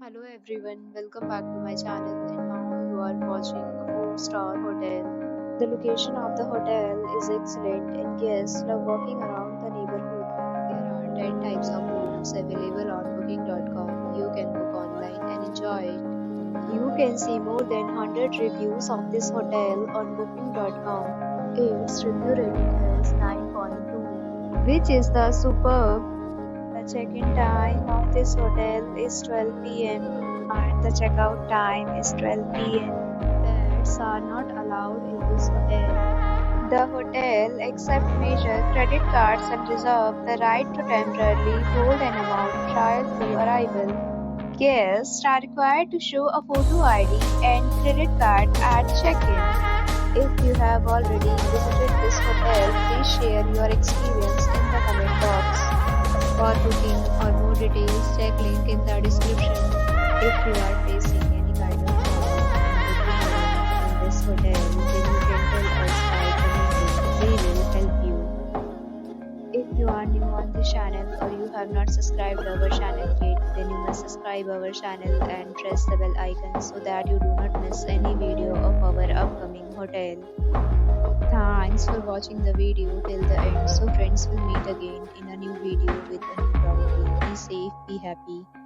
Hello everyone, welcome back to my channel and now you are watching a 4-star hotel. The location of the hotel is excellent and guests love walking around the neighborhood. There are 10 types of rooms available on booking.com. You can book online and enjoy it. You can see more than 100 reviews of this hotel on booking.com. Its review rating is 9.2, which is the superb. The check-in time of this hotel is 12 p.m. and the checkout time is 12 p.m. Pets are not allowed in this hotel. The hotel accepts major credit cards and reserves the right to temporarily hold an amount prior to arrival. Guests are required to show a photo ID and credit card at check-in. If you have already visited this hotel, please share your experience in the comment box. For booking or more details, check link in the description. If you are facing any kind of problem in booking a room in this hotel, then you can tell us by commenting. We will help you. If you are new on the channel or you have not subscribed our channel yet, then you must subscribe our channel and press the bell icon so that you do not miss any video of our upcoming hotel. Thanks for watching the video till the end. So friends, will meet again in a new video with a new property. Be safe, be happy.